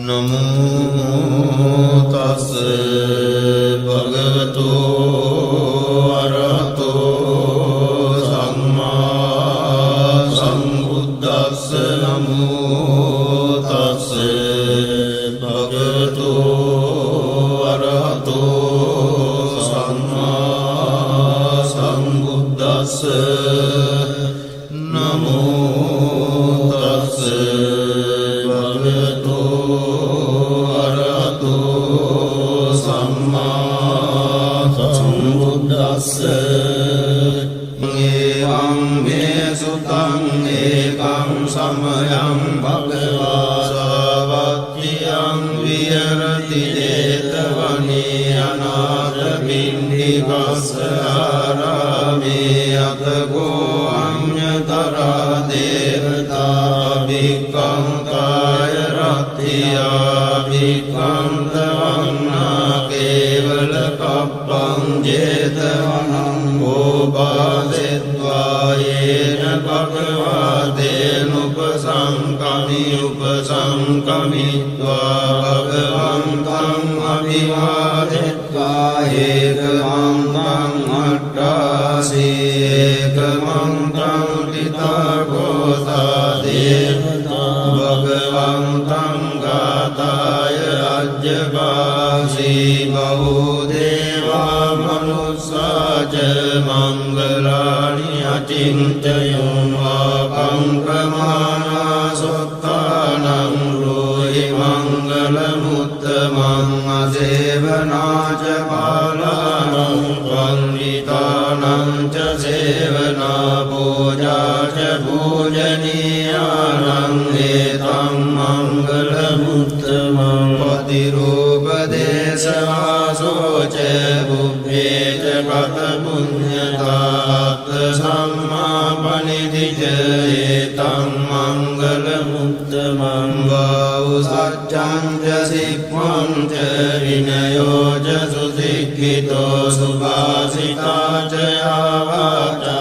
नमो तस्से भगवतो अरहतो सम्मा सम्बुद्दस्से नमो तस्से भगवतो अरहतो सम्मा सम्बुद्दस्से नमो तस्से भगवतो अरहतो सम्मा सम्बुद्दस्से एवं मे सुतं एकं समयं भगवा सावत्यं विहरति जेतवने अनाथपिण्डिकस्य आरामे अथ गो अन्यतरा देवता विकंकाय रथिया विकंतवन्ना केवल कप्पं जेतवनं गोपादित्वा येन भगवतेनुपसंकमित्वा भगवन्तं अभिवादित्वा एकमन्त्रं अट्टासि एकमन्त्रं पितृगोता देवता भगवन्तं गाताय अज्जगासि बहुदेवा मनुष्या च मङ्गलानि अचिन्तयन्वाकं प्रमाणा सुक्तानं ब्रूहि मङ्गलमुत्तमं असेवना च बालानं वन्दितानं च सेवना पूजा च पूजनीयानं एतं मङ्गलमुत्तमं पतिरूपदेशवासो च बुद्धे च कथपुण्यतात् सम्मापनिधि च एतं मङ्गलमुत्तमं बहुसज्जं च शिक्वं च विनयो च सुशिक्षितो सुभाषिता च आवाचा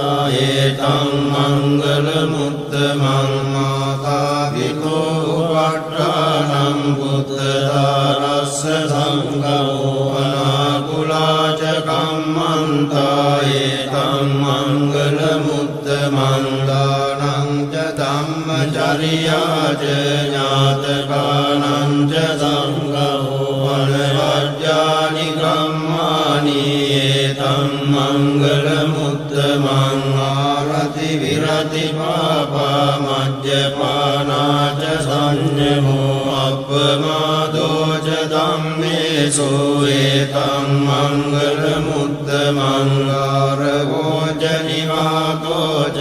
एतं मङ्गलमुत्तमं मातापितो उपट्टानं पुत्रदारस्य सङ्गमो अनाकुला च कम्मन्ता एतं मङ्गलमुत्तमं दानं च धम्मचर्या च ज्ञातकानं च सङ्गमो अनवर्ज्यानि कर्माणि एतं मङ्गलमुत्तमं आरति विरति पापा मद्यपाना च संयमो अपमादो च धम्मेषु एतं मङ्गलमुत्तमं गारवो च निवातो च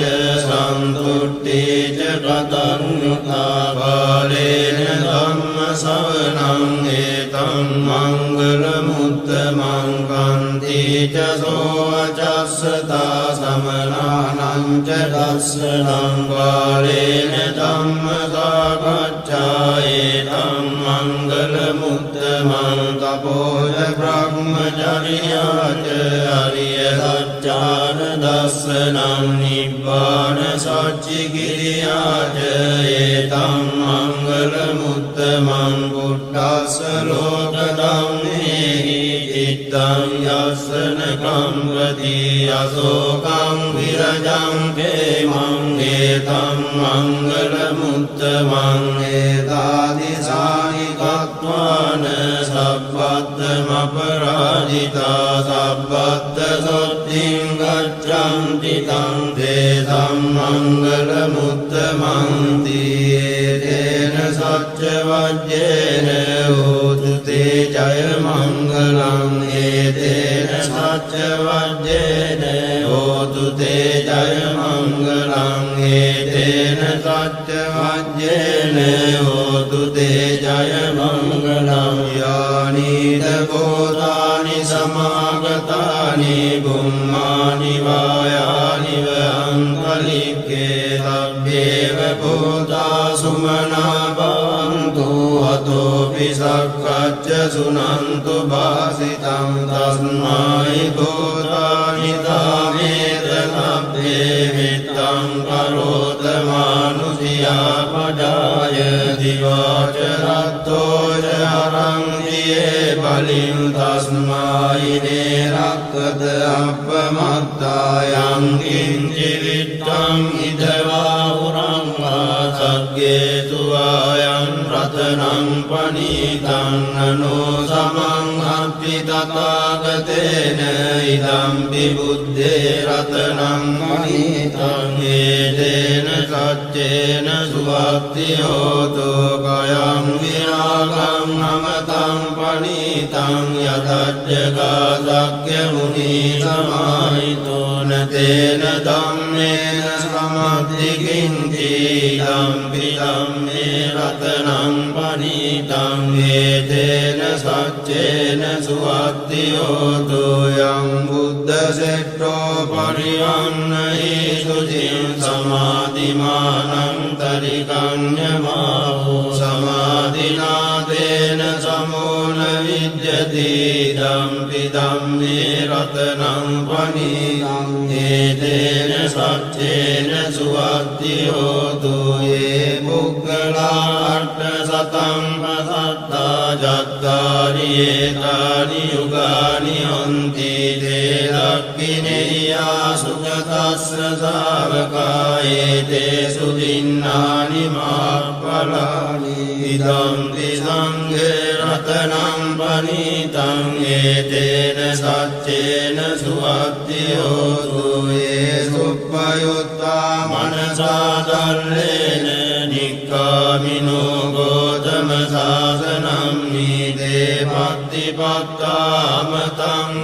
सन्तुष्टि च कृतज्ञता बालेन धम्मश्रवणं एतं मङ्गलमुत्तमं कान्ति च सोऽवचस्सता समनानं च दर्शनं बालेन धम्मसागच्छा एतं मङ्गलमुत्तमं तपो च ब्रह्मचर्या च हरियसच्चानदर्शनं निब्बाणसच्चिक्रिया च एतं मङ्गलमुत्तमं बुद्धस्य लोकधम्मेहि चित्तं यस्नकं प्रति अशोकं विरजं क्षेमं एतं मङ्गलमुत्तमं एतादृशानि तत्त्वानि सब्बद्धमपराजिता सब्बद्धशुद्धिं गच्छन्ति तं तेषां मङ्गलमुत्तमं तेन सत्यवज्रेण होतु ते जयमङ्गलम् एतेन सत्यवज्रेण होतु ते जयमङ्गलम् एतेन सत्यवज्रेण होतु ते जयमङ्गलम् यानि भूतानि समागतानि भूमानि वायानि वहन्तलिके तभ्येव भूता सुमना भवन्तु हतोऽपि सखच्च शृण्वन्तु भासितं तस्मै भूतानि तामेत तभ्ये वित्तं करोत मानुषिया पदाय दिवाच रत्तो සතියේ බලින් තස්මායිනේ රක්කත අප්පමත්තායං කිංචි විත්තං ඉදවා උරංවා සග්ගේතුවායන් රතනං පනීතං නනෝ සමං අත්ති තථාගතේන ඉදම්පි බුද්දේ රතනං පනීතං හේතේන සච්චේන සුවත්ති හෝතු කයං විරාගං නමතං පනීතං යතජ්ජගා සක්්‍ය මුනි සමාහිතෝන තේන ධම්මේන සමද්දි කිංචි ධම්පි ධම්මේ රතනං පනීතං හේතේන සච්චේන සුවත්ති හෝතු යං බුද්ධ සෙට්ඨෝ පරිවන්නහි සුචින් සමාධිමානං තරිකඤ්ඤමාවෝ සමාධිනාදේන සමෝන විද්‍යති ධම්පි ධම්මේ රතනං පනීතං හේතේන සච්චේන සුවත්ති හෝතු යේ පුග්ගලා අට්ඨ සතං පසත්තා ජත්තාරියේ තානි යුගානි හොන්ති තේ දක්ඛිනේයා සුගතස්ස ශාවකායේ තේ සුදින්නානි මාප්පලානි ඉදම්පි සංඝේ රතනං පනීතං හේතේන සච්චේන සුවත්ති හෝතු යේ සුප්පයුත්තා මනසා ධර්මේන නික්ඛාමිනෝ ගෝතම සාසනං නීතේ පත්තිපත්තාමතං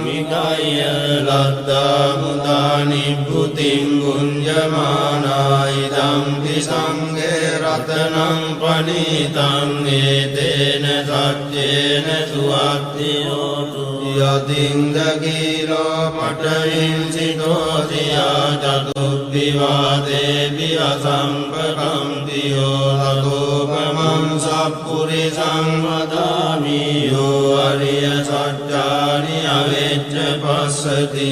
විකය්‍ය ලද්දා මුදා නිබ්බුතිං ගුඤ්ජමානා ඉදම්පි සංඝේ රතනං පනීතං හේතේන සච්චේන සුවත්ති හෝතු යතින්ද කීලෝ පඨවින්සිතෝතියා චතුබ්බිවාදේපි අසංපකම්තියෝ තතෝපමං සප්පුරිසං වදාමි යෝ අරිය සත්‍යානි අවෙච්ච පස්සති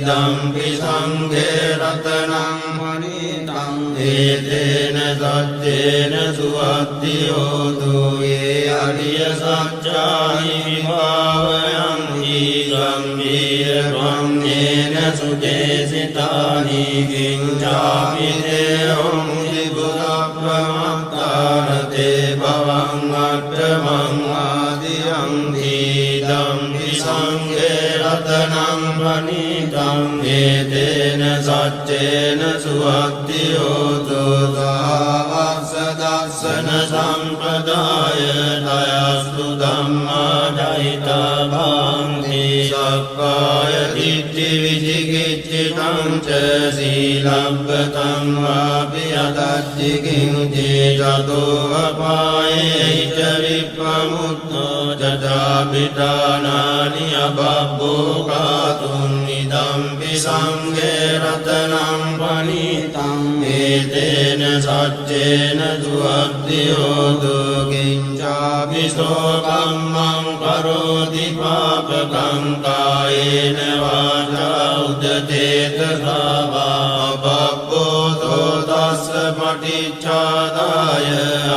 ධම්පි සංඝේ රතනං පනීතං හේතේන සච්චේන සුවත්ති හෝතු යේ අරිය සත්‍යානි විභාවයං ගම්භීර වන්නේන සුදේසිතානි කිංචාපි දේවං විබුධප්‍රමත්තාරතේ භවං අට්ඨමං ආදියං ධම්පි සංඝේ රතනං පනීතං හේතේන සච්චේන සුවත්ති හෝතු සාවස්ස දස්සන සම්පදාය දයස්තු ධම්මා ජහිතා භාන්ති සක්කාය දිට්ඨි විචිකිච්ඡිතං ච සීලබ්බතං වාපි අදච්චි කිංචි චතෝ අපායේ ච විප්පමුත්තෝ ජඩාපිඨානානි අබබ්බෝ කාතුන් ඉදම්පි සංඝේ රතනං පනීතං හේතේන සච්චේන සුවත්ති හෝතු කිංචාපි සෝකම්මං කරෝති පාපකං කායේන වාචා උදතේත සාවා බබ්බෝ තස්ස පටිච්චාදාය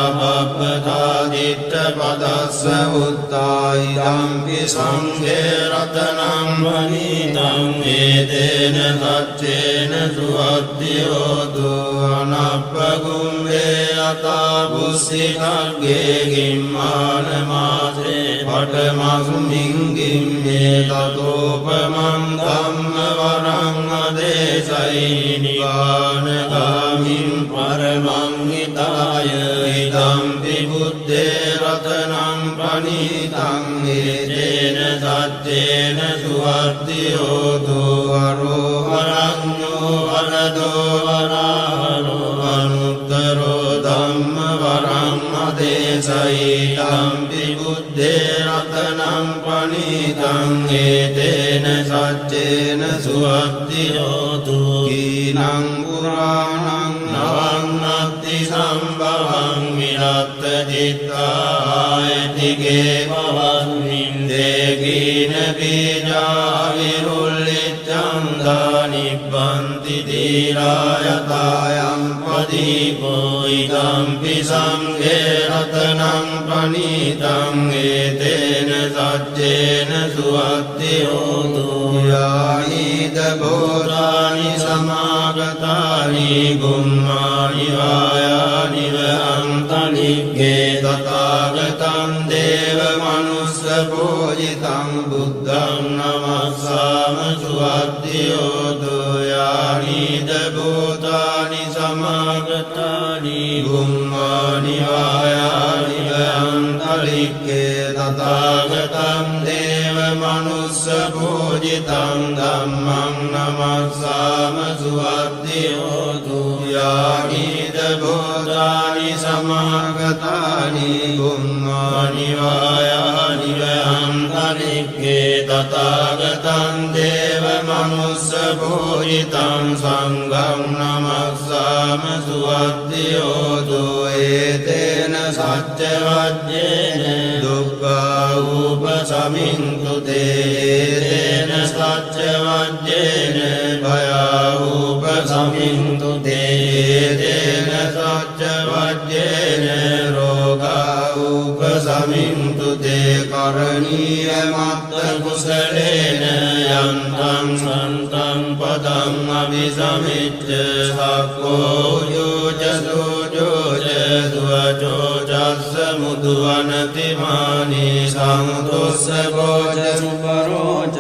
අබබ්බතා දිට්ඨ පදස්ස උත්තායි ධම්පි සංඝේ රතනං පනීතං හේතේන සච්චේන සුවත්ති හෝතු අනප්පගුම්මේ අතා බුස්සිකග්ගේ ගිම්මාන මාසේ පඨමස්මින් ගිම්මේ තතෝපමං ධම්ම වරං අදේශයි නිවානගාමින් පරමං හිතාය ඉදම්පි බුද්දේ රතනං පනීතං හේතේන සච්චේන සුවත්ති හෝතු අරෝහරඤ්ඤෝ වරදෝ වරාහරෝ අනුත්තරෝ ධම්ම වරං අදේශයි ධම්පි බුද්දේ රතනං පනීතං හේතේන සච්චේන සුවත්ති හෝතු කීනං පුරාණං නවං අත්ති සම්භවං විරත්ත චිත්තායතිගේ භවස්මින් දේගීන බීජා විරුල්ලිච්ඡන්දා නිබ්බන්ති දීරායතායං දීපෝ ඉදම්පි සංඝේ රතනං පනීතං ඒතේන සච්චේන සුවත්ති හෝතු යානිද බෝධානි සමාගතානි ගුම්මානි වායානි වහන්තනික්ඛේ තථාගතං දේව මනුස්ස පූජිතං බුද්ධං නමස්සාම සුවත්ති හෝතු යානිද බෝධානි සමාගතානි ගුම්මානි වායානි වහන්තනික්ඛේ තථාගතං දේව මනුස්ස පූජිතං ධම්මං නමස්සාම සුවත්ති හෝතු යානිද බෝධානි සමාගතානි ගුම්මානි වායානි වහන්තනික්ඛේ තථාගතං දේව මනුස්ස පූජිතං සංඝං නමස්සාම සුවත්ති හෝතු ඒතේන සච්ච වජ්ජේන දුක්ඛා උපසමින්තු තේන සච්ච වජ්ජේන භයා උපසමින්තු තේන සච්ච වජ්ජේන රෝගා උපසමින්තු තේ කරණීය මත්ත කුසලේන යන්තං සන්තං පදං අபிසමිච්ඡ සක්ඛෝ යෝච සෝජෝච දුවචෝ චස්ස මුදුවනති මානි සංතොස්ස ගෝච සුපරෝච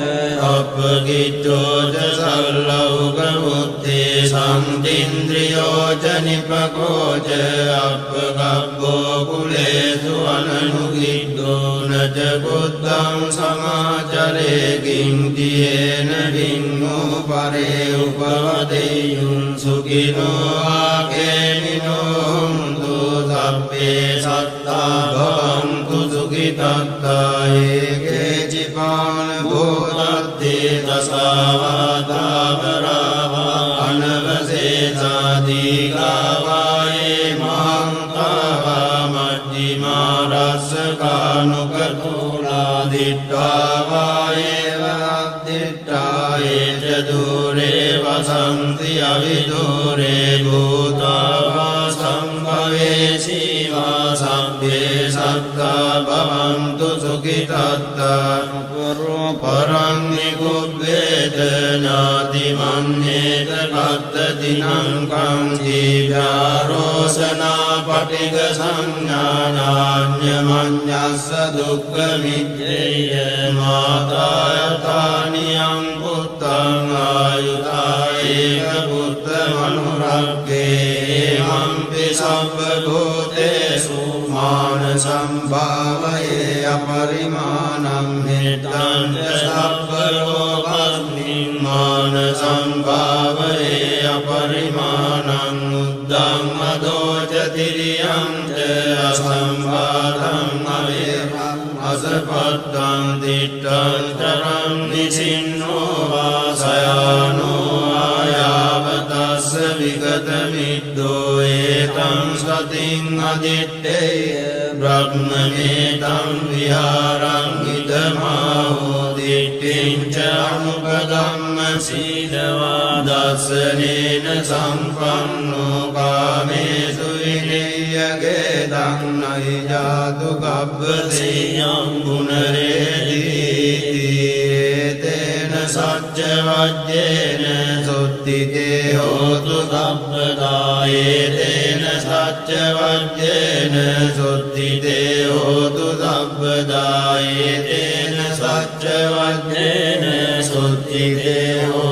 අපගිච්ඡෝච සල්ලෞක මුත්තේ සම්තින්ද්‍රියෝච නිපකෝච අපගබ්බෝ කුලේසු අනනුගිද්දෝ නච බුද්ධං සමාචරේ කිංතියේන වින්නෝ පරේ උපවදෙය්‍යුං සුඛිනෝ ආකේමිනෝ හුන්තු සබ්බේ සත්තා භවන්තු සුඛිතත්තා ඒකේ චිපාන භූතත්තේ දසාවාදා පරාවා අනවසේසාදීගාවායේ මහන්තාවා මජ්ජිමා රස්සකානුකතුලා දිට්ඨාවායේ වද්දිට්ඨායේ ච දුරේ වසන්ති අවිදුරේ භූතාවා සම්භවේ සීවා සබ්බේ සත්තා භවන්තු සුඛිතත්තා පරං නිකුබ්බේත නාති මන්නේත කත්තතිනං කං ජීව්‍යාරෝසනා පටිග සංඥානාඤ්ඤමඤ්ඤස්ස දුක්ඛ මිච්ඡේය මාතායතානියං පුත්තං ආයුතායේක පුත්ත මනුරක්ඛේ මම්පි සබ්බ භූතේසු මාන සම්භාවයේ අපරිමාණං මෙත්තං සබ්බ ලෝකස්මින් මාන සම්භාවයේ අපරිමාණං උද්දං අදෝච තිරියං ච අසම්බාධං අවේරං අසපත්තං දිට්ඨං තරං නිසින්නෝ වාසයානෝ ආයාවතස්ස විගත මිද්දෝ ඒතං සතින් අදිත්තේය බ්‍රහ්මමේතං විහාරං ඉදමාහෝ දිට්ඨිං ච අනුපගම්ම සීලවා දස්සනේන සම්පන්නෝ කාමේසු විනය්‍යගේ දන්නයි ජාතු කබ්බසේයං ගුණරේදීති තේන සච්ච වජ්ජේන සුත්තිතේ හෝතු සබ්බදායේ තේන සච්ච වජ්ජේන සුත්තිතේ හෝතු සබ්බදායේ තේන සච්ච වජ්ජේන සුත්තිතේ හෝතු